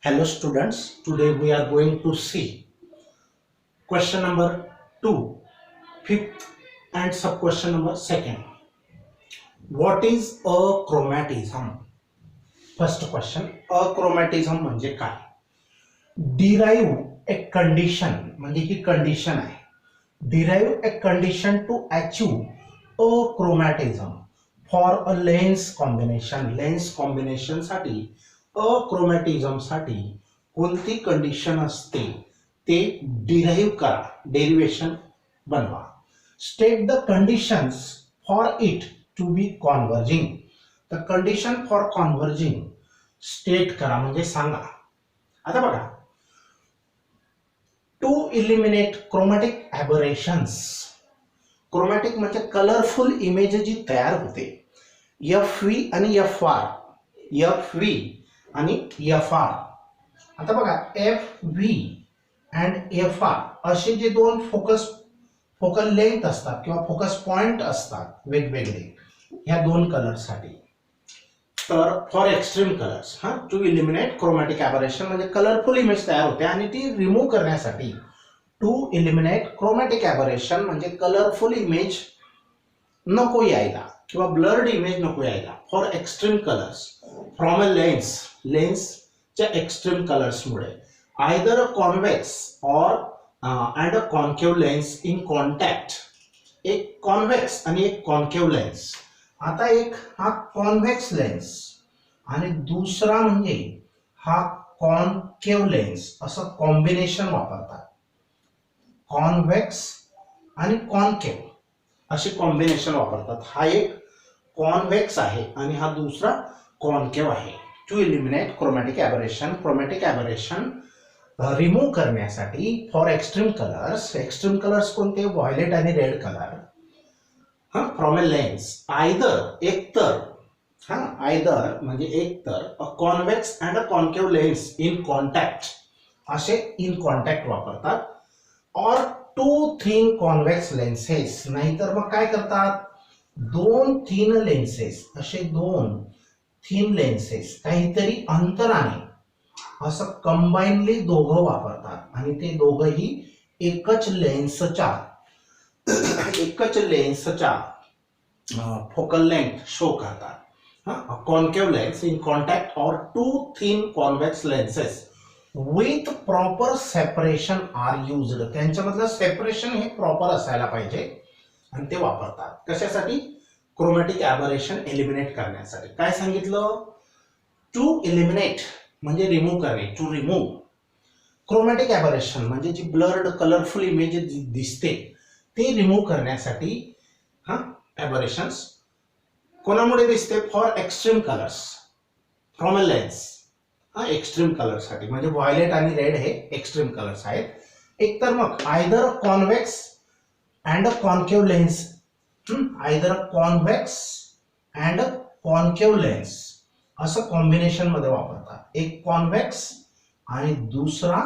Hello students, today we are going to see question number 2, fifth and sub question number 2nd. What is achromatism? First question, achromatism म्हणजे काय? Derive a condition म्हणजे ही condition आहे. Derive a condition to achieve achromatism for a lens combination. Lens combination साठी achromatism साठी कोणती condition असते ते derive करा, डेरिवेशन बनवा. State the conditions for it to be converging. The condition for converging state करा म्हणजे सांगा. आता बघा, to eliminate chromatic aberrations. Chromatic म्हणजे कलरफुल इमेज जी तयार होते, एफ व्ही आणि एफ आर, एफ व्ही आणि एफ आर. आता बघा, F V and F R असे जे दोन फोकल लेंथ असतात किंवा फोकस पॉइंट असतात वेगवेगळे ह्या दोन कलरसाठी. तर for extreme colours to eliminate chromatic aberration म्हणजे कलरफुल इमेज तयार होते आणि ती रिमूव्ह करण्यासाठी टू इलिमिनेट क्रोमॅटिक ॲबरेशन म्हणजे कलरफुल इमेज नको यायला किंवा ब्लर्ड इमेज नको यायला. For extreme colours from a लेन्सच्या एक्स्ट्रीम कलर्समुळे either a convex or and a concave lens in contact. एक कॉन्व्हेक्स आणि एक कॉन्केव्ह लेन्स. आता एक हा कॉन्व्हेक्स लेन्स आणि दुसरा म्हणजे हा कॉन्केव्ह लेन्स असं कॉम्बिनेशन वापरतात. कॉन्व्हेक्स आणि कॉन्केव्ह असे कॉम्बिनेशन वापरतात. हा एक कॉन्व्हेक्स आहे आणि हा दुसरा कॉन्केव्ह आहे. टू इलिमिनेट क्रोमॅटिक ॲबरेशन रिमूव्ह करण्यासाठी फॉर एक्स्ट्रीम कलर्स कोणते? व्हायलेट आणि red colour. From a lens either म्हणजे एकतर a convex and a concave lens in contact असे इन कॉन्टॅक्ट वापरतात. और टू थिन कॉन्व्हेक्स लेन्सेस, नाहीतर मग काय करतात, दोन थिन लेन्सेस, असे दोन थिन लेन्सेस काहीतरी अंतराने असं कंबाईनली दोघं वापरतात आणि ते दोघंही एकच लेन्सच्या फोकल लेंथ शो करतात. Concave lens in contact or two thin convex lenses with proper separation are used. त्यांच्यामधलं सेपरेशन हे प्रॉपर असायला पाहिजे आणि ते वापरतात. कशासाठी? क्रोमॅटिक ॲबरेशन एलिमिनेट करण्यासाठी. काय सांगितलं? टू इलिमिनेट म्हणजे रिमूव्ह करणे, टू रिमूव्ह. क्रोमॅटिक ॲबरेशन म्हणजे जी ब्लर्ड कलरफुल इमेज दिसते ते रिमूव्ह करण्यासाठी ॲबरेशन्स कोणामुळे दिसते? For extreme colours from a lens. Extreme कलरसाठी म्हणजे व्हायलेट आणि रेड हे एक्स्ट्रीम कलर्स आहेत. एकतर मग either convex and a concave lens, either convex and concave lens असं कॉम्बिनेशन मध्ये वापरतात. एक कॉन्व्हेक्स आणि दुसरा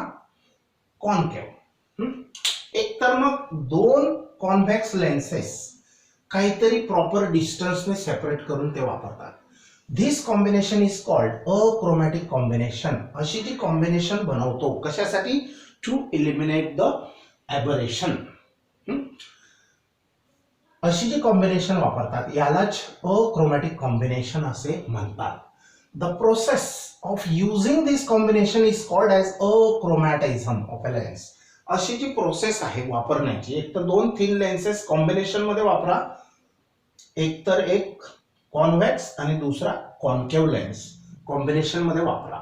कॉन्केव्ह. एकतर मग दोन कॉन्व्हेक्स लेन्सेस काहीतरी प्रॉपर डिस्टन्सने सेपरेट करून ते वापरतात. This combination is called achromatic combination. अशी जी कॉम्बिनेशन बनवतो कशासाठी? To eliminate the aberration. अशी जी कॉम्बिनेशन वापरतात यालाच अक्रोमॅटिक कॉम्बिनेशन असे म्हणतात. The process of using this combination is called as achromatism of a lens. अशी जी प्रोसेस आहे वापरण्याची, एक तर दोन थिन लेन्सेस कॉम्बिनेशन मध्ये वापरा, एक तर एक कॉन्व्हेक्स आणि दुसरा कॉन्केव्ह लेन्स कॉम्बिनेशन मध्ये वापरा.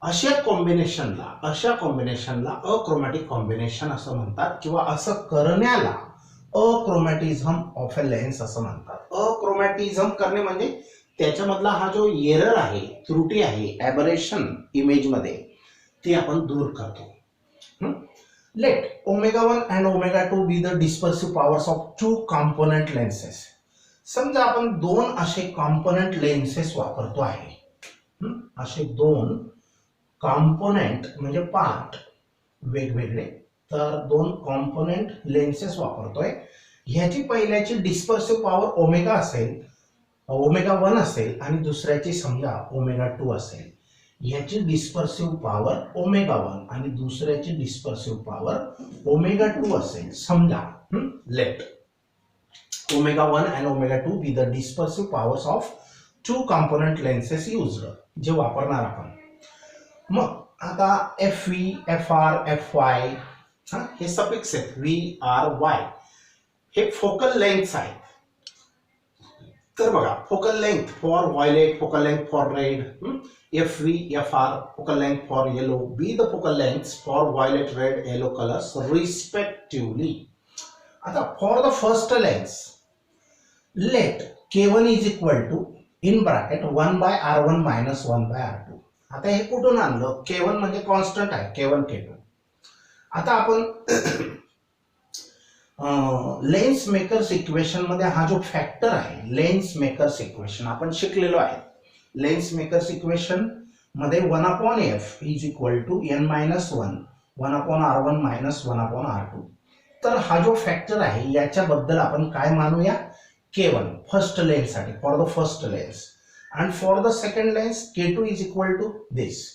अशा कॉम्बिनेशनला अक्रोमॅटिक कॉम्बिनेशन असं म्हणतात किंवा असं करण्याला अक्रोमॅटिझम ऑफ अ लेन्स असं म्हणतात. अक्रोमॅटिझम करणे म्हणजे त्याच्यामधला हा जो एरर आहे, त्रुटी आहे ॲबरेशन इमेज मध्ये, ती आपण दूर करतो. Let omega 1 and omega 2 be the dispersive powers of two component lenses. समजा आपण दोन असे कॉम्पोनंट लेन्सेस वापरतो आहे. असे दोन कॉम्पोनंट म्हणजे पार्ट वेगवेगळे, तर दोन कॉम्पोनंट लेन्सेस वापरतोय. ह्याची पहिल्याची डिस्पर्सिव्ह पॉवर ओमेगा 1 असेल आणि दुसऱ्याची समजा ओमेगा 2 असेल. याची डिस्पर्सिव्ह पॉवर ओमेगा 1 आणि दुसऱ्याची डिस्पर्सिव्ह पॉवर ओमेगा 2 असेल समजा. Let omega 1 and omega 2 be the dispersive powers of two component lenses used, जे वापरणार आपण. मग आता FV, FR, FY हे सफिक्स आहेत. VRY हे फोकल लेंथ आहेत. तर बघा focal length for violet, focal length for red, FV, FR focal length for yellow, be the focal lengths for violet, red, yellow colors respectively. आता for the first lens, let K1 is equal to in bracket 1 by R1 minus 1 by R2. आता हे कुठून आणलं? K1 म्हणजे constant आहे, K1 K2. आता आपण lens makers equation मध्ये हा जो फॅक्टर आहे लेन्स मेकर्स इक्वेशन आपण शिकलेलो आहे. लेन्स मेकर्स इक्वेशन मध्ये 1/f is equal to n minus 1 1/r1 minus 1/r2. तर हा जो फॅक्टर आहे याच्याबद्दल आपण काय मानूया? K1 फर्स्ट लेन्स साठी for the first lens and for the second lens K2 is equal to this.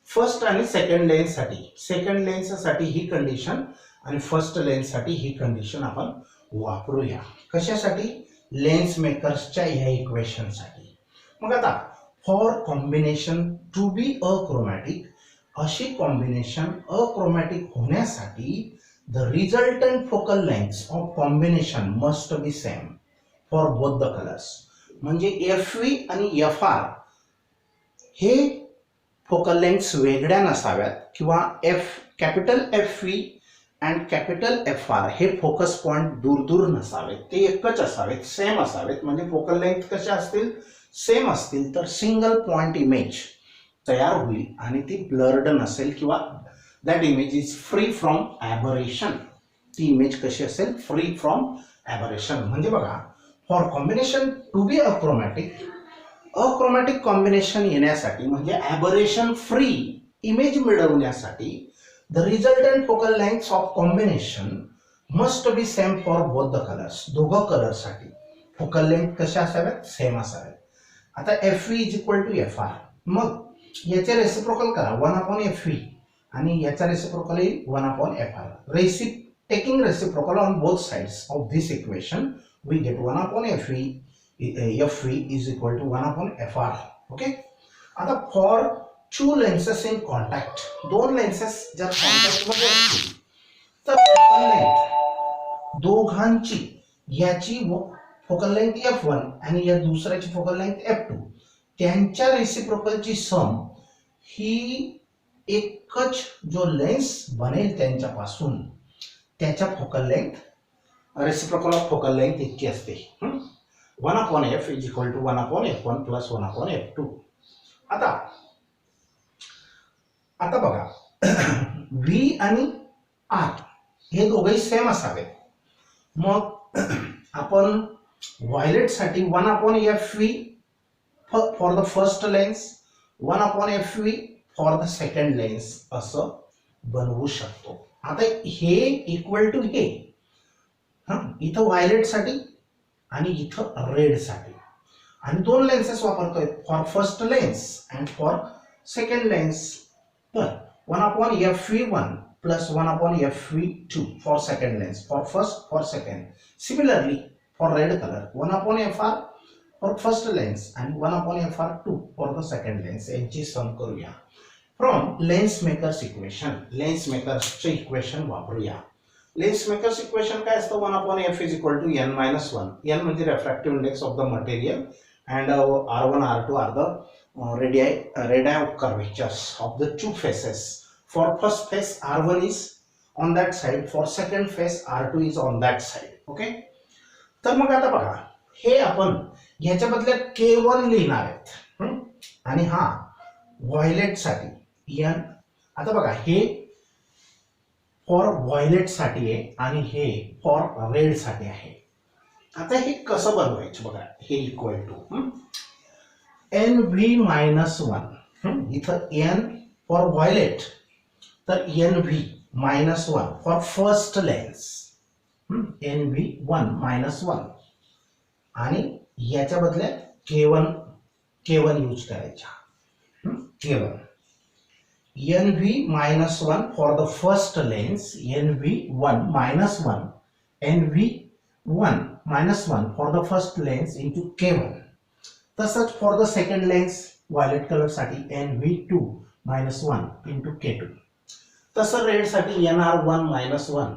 First आणि सेकंड लेन्स साठी, सेकंड लेन्स साठी ही कंडिशन आणि फर्स्ट लेन्स साठी ही कंडिशन आपण वापरूया. कशासाठी? लेन्स मेकर्सच्या ह्या इक्वेशन साठी. मग आता for combination to be achromatic, अशी कॉम्बिनेशन अक्रोमॅटिक होण्यासाठी the resultant focal lengths of combination must be same for both the colours. म्हणजे FV आणि FR हे फोकल लेंथ्स वेगळ्या नसाव्यात किंवा capital FV and capital FR हे फोकस पॉइंट दूर दूर नसावेत, ते एकच असावेत, सेम असावेत. म्हणजे फोकल लेंथ कशा असतील? सेम असतील तर सिंगल पॉइंट इमेज तयार होईल आणि ती ब्लर्ड नसेल किंवा that image is free from aberration. ती इमेज कशी असेल? Free from aberration. म्हणजे बघा for combination to be achromatic, achromatic combination येण्यासाठी म्हणजे ॲबरेशन फ्री इमेज मिळवण्यासाठी the resultant focal lengths of combination must be same for both the colors. दोघं colour साठी फोकल लेंथ कशा असाव्यात? सेम असाव्यात. आता FV is equal to FR. मग याचे रेसिप्रोकल करा 1/FV आणि याचा रेसिप्रोकल येईल 1/FR. Taking reciprocal on both sides of this equation we get 1/FV is equal to 1/FR. Okay. आता for two lenses in contact, दोन लेन्सेस जर contact मध्ये असतील तर फोकल लेंथ दोघांची, याची फोकल लेंथ F1 आणि या दुसऱ्याची फोकल लेंथ F2, त्यांच्या रेसिप्रोकलची सम ही एकच जो लेन्स बनेल त्यांच्यापासून त्याच्या focal length, reciprocal of focal length इतकी असते. 1/f is equal to 1/f1 plus 1/f2. आता बघा V आणि R हे दोघेही सेम असावेत. मग आपण व्हायलेट साठी 1/FV for the first lens, 1/FV for the second lens असं बनवू शकतो. आता हे इक्वल टू हे इथं व्हायलेट साठी आणि इथं रेड साठी, आणि दोन लेन्सेस वापरतोय for first lens and for second lens. तर 1/FV1 plus 1/FV2 for second lens, for first, for second. Similarly, for red color, 1/FR for first lens and 1/FR2 for the second lens. यांची sum करूया from lens makers equation. Lens मेकर्सचे equation वापरूया. Lens makers equation काय असतं? 1/f is equal to n minus 1. n म्हणजे refractive index of the material and R1, R2 are the radii of curvatures of the two faces. For first face R1 is on that side, for second face R2 is on that side. Okay. तर मग आता बघा हे आपण ह्याच्या बदल्यात K1 लिहिणार आहेत आणि हा व्हायलेट साठी n. आता बघा हे फॉर व्हायलेट साठी आहे आणि हे फॉर रेड साठी आहे. आता हे कसं बनवायचं बघा. हे इक्वल टू NV minus 1, इथं n फॉर व्हायलेट तर NV minus 1 for first lens, NV1 minus 1 आणि याच्या बदल्यात K1 यूज करायचा. K1. NV minus 1 for the first lens, NV1 minus 1, NV1 minus 1 for the first lens into K1. तसंच for the second lens violet color साठी NV2 minus 1 into K2. तसं red साठी NR1 minus 1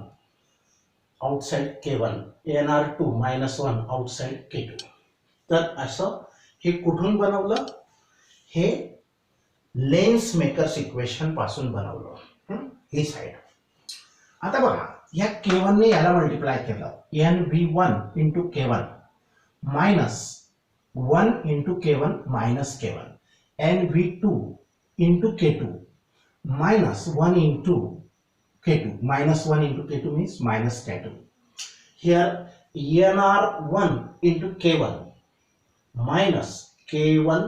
outside K1, NR2 minus 1 outside K2. तर असं हे कुठून बनवलं? हे लेन्स मेकर्स इक्वेशन पासून बनवलं ही साइड. आता बघा या K1 ने याला मल्टिप्लाय केलं, NV1 into K1 minus 1 into K1 minus K1, NV2 into K2 minus 1 into K2, minus 1 into K2 means minus K2. Here NR1 into K1 minus K1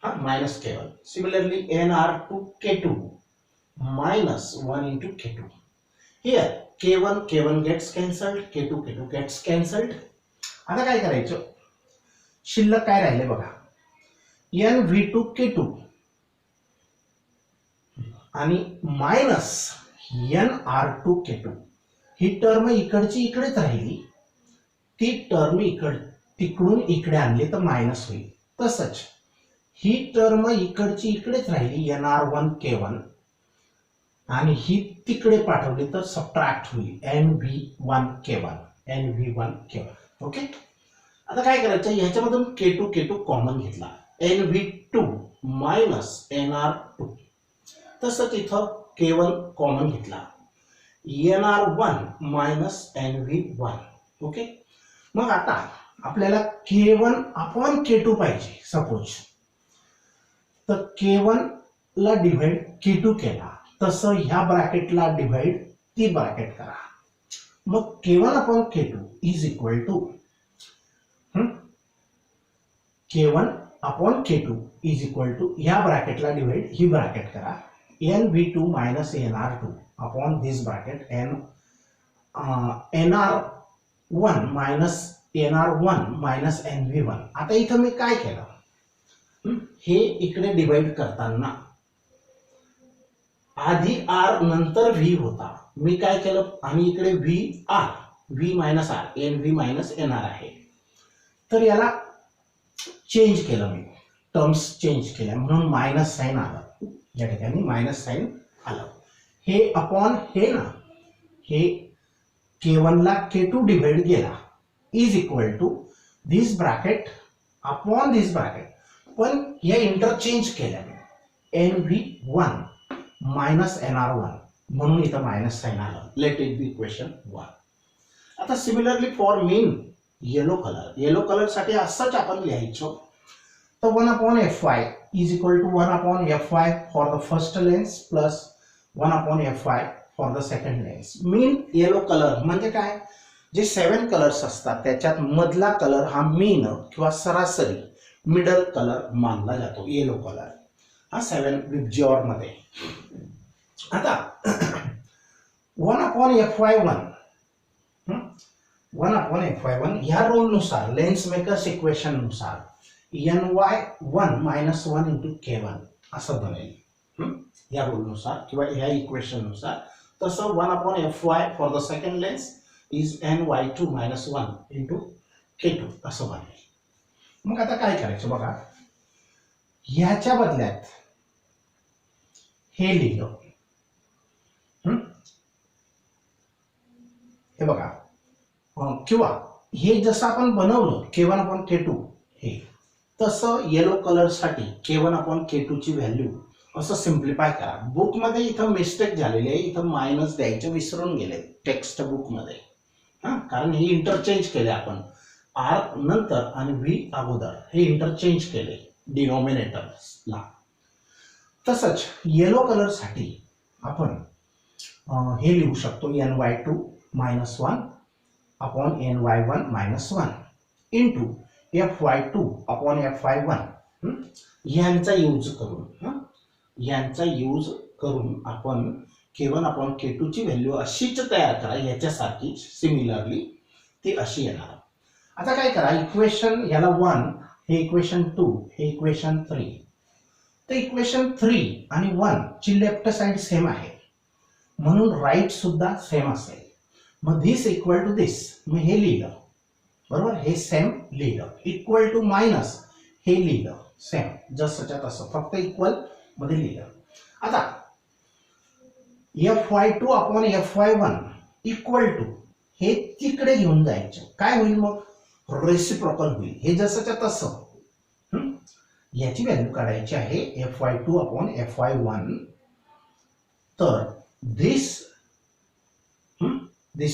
minus K1. Similarly NR2 K2 minus 1 into K2. Here K1 gets cancelled, K2 gets cancelled. आता काय करायचं? शिल्लक काय राहिले बघा, NV2 K2 आणि minus NR2 K2. ही term इकडची इकडेच राहिली, ती टर्म तिकडून इकडे आणली तर मायनस होईल. तसंच ही टर्म इकडची इकडेच राहिली NR1 K1 आणि ही तिकडे पाठवली तर सबट्रॅक्ट होईल NV1 K1. ओके. आता काय करायचं, ह्याच्यामधून K2 कॉमन घेतला, NV2 मायनस NR2. तसंच इथं K1 कॉमन घेतला, NR1 मायनस NV1. ओके. मग आता आपल्याला K1 अपॉन K2 पाहिजे. सपोज तर K1 ला डिवाइड K2 केला, तसं ह्या ब्रॅकेटला डिवाइड ती ब्रॅकेट करा. मग K1 upon K2 is equal to K1 upon K2 is equal to ह्या ब्रॅकेटला डिवाइड ही ब्रॅकेट करा, NV2 minus NR2 upon this bracket NR1 minus NR1 minus NV1. आता इथं मी काय केलं, हे इकडे डिवाइड करताना आधी R नंतर V होता, मी काय केलं आणि इकडे V minus R, NV minus NR आहे. तर याला चेंज केलं मी, टर्म्स चेंज केल्या म्हणून मायनस साइन आलं, या ठिकाणी मायनस साइन आलं. हे अपॉन हे ना, हे K1 ला K2 डिवाइड गेला is equal to this bracket upon this bracket, पण हे इंटरचेंज केल्याने NV1 मायनस NR1 म्हणून इथं मायनस साइन आलं. Let it be equation 1. आता similarly for mean yellow colour साठी असंच आपण लिहायचो. तर 1 upon Fy is equal to 1 upon Fy for the first lens plus 1 upon Fy for the second lens. Mean yellow colour म्हणजे काय, जे 7 कलर्स असतात त्याच्यात मधला कलर हा मीन किंवा सरासरी मिडल कलर मानला जातो, येलो कलर हा 7 विबजिऑर मध्ये. आता 1 upon Fy1 1 upon Fy1 ह्या रूल नुसार, लेन्स मेकर्स इक्वेशन नुसार NY1 minus 1 into K1 असं बनेल या रूल नुसार किंवा या इक्वेशन नुसार. तसं 1 upon Fy for the second lens is NY2 minus 1 into K2 असं बनेल. मग आता काय करायचं बघा, ह्याच्या बदल्यात हे लिहिलं, हे बघा, किंवा हे जसं आपण बनवलं K1 upon K2 हे, तसं येलो कलर साठी K1 अपॉन K2 ची व्हॅल्यू असं सिम्प्लिफाय करा. बुक मध्ये इथं मिस्टेक झालेली आहे, इथं मायनस द्यायचे विसरून गेले टेक्स्ट बुक मध्ये, कारण हे इंटरचेंज केले आपण, R नंतर आणि V अगोदर हे इंटरचेंज केले डिनॉमिनेटरला. तसंच येलो कलर साठी आपण हे लिहू शकतो NY2 minus 1 upon NY1 minus 1 into Fy2 upon Fy1. यांचा यूज करून आपण K1 upon K2 ची व्हॅल्यू अशीच तयार करा, याच्यासारखी सिमिलरली ती अशी येणार. आता काय करा, इक्वेशन याला 1 हे इक्वेशन 2 हे इक्वेशन 3 तर इक्वेशन 3 आणि 1 ची लेफ्ट साइड सेम आहे, म्हणून राईट सुद्धा सेम असेल. मग धिस इक्वल टू धिस, मग हे लिहिलं बरोबर, हे सेम लिहिलं. इक्वल टू मायनस हे लिहिलं सेम जसंच्या तसं, फक्त इक्वल मध्ये लिहिलं. आता Fy2 upon Fy1 equal to हे तिकडे घेऊन जायचं, काय होईल मग, रेसिप्रोकल होईल, हे जसंच्या तसं. याची व्हॅल्यू काढायची आहे Fy2 अपॉन Fy1. तर दिस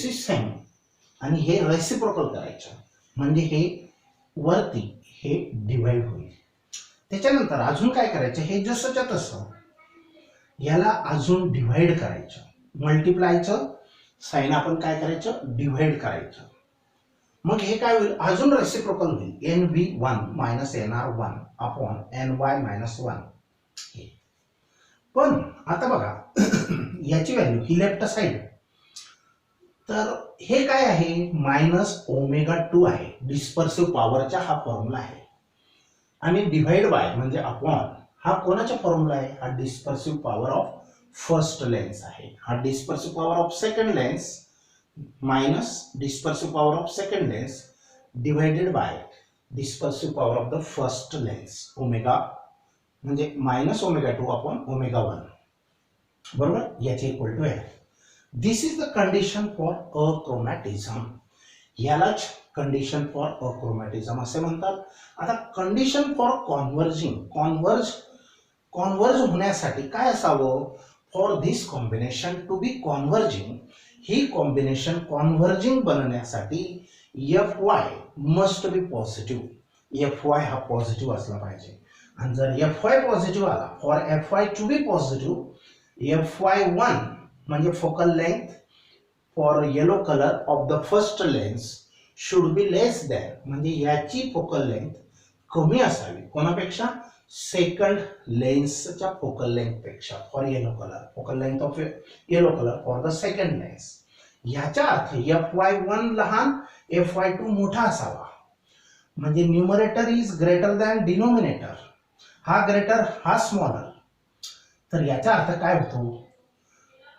इज सेम आणि हे रेसिप्रोकल करायचं, म्हणजे हे वरती हे डिवाइड होईल. त्याच्यानंतर अजून काय करायचं, हे जसंच्या तसं याला अजून डिवाइड करायचं, मल्टिप्लायचं साइन आपण काय करायचं, डिवाइड करायचं. मग हे काय होईल, अजून रेसिप्रोकल होईल, NV1 minus NR1 upon NY minus 1. पण आता बघा याची व्हॅल्यू ही लेफ्ट साइड, तर हे काय आहे, मायनस ओमेगा 2 आहे, डिस्पर्सिव्ह पॉवरचा हा फॉर्म्युला आहे. आणि डिवाइड बाय म्हणजे अपॉन हा कोणाचा फॉर्म्युला आहे, हा dispersive power of first lens आहे. हा dispersive power of second lens minus dispersive power of second lens divided by dispersive power of the first lens, omega म्हणजे मायनस ओमेगा 2 अपॉन ओमेगा 1 बरोबर, याचे equal to आहे. This is the condition for achromatism. यालाच condition for अक्रोमॅटिझम असे म्हणतात. आता condition for converging, converge होण्यासाठी काय असावं, for this combination to be converging, ही कॉम्बिनेशन कॉन्व्हर्जिंग बनण्यासाठी Fy must be positive. Fy हा पॉझिटिव्ह असला पाहिजे. आणि जर Fy पॉझिटिव्ह आला, for Fy to be positive, Fy1 म्हणजे focal length for yellow colour of the first lens should be less than, म्हणजे याची फोकल लेंथ कमी असावी कोणापेक्षा, सेकंड लेन्सच्या फोकल लेंथ पेक्षा, for yellow colour, focal length of yellow colour for the second lens. याचा अर्थ Fy1 लहान, Fy2 मोठा असावा, म्हणजे numerator is greater than denominator, हा ग्रेटर हा स्मॉलर. तर याचा अर्थ काय होतो,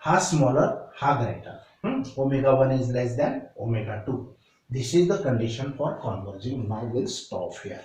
हा स्मॉलर हा greater, omega 1 is less than omega 2. This is the condition for converging. Now we'll stop here.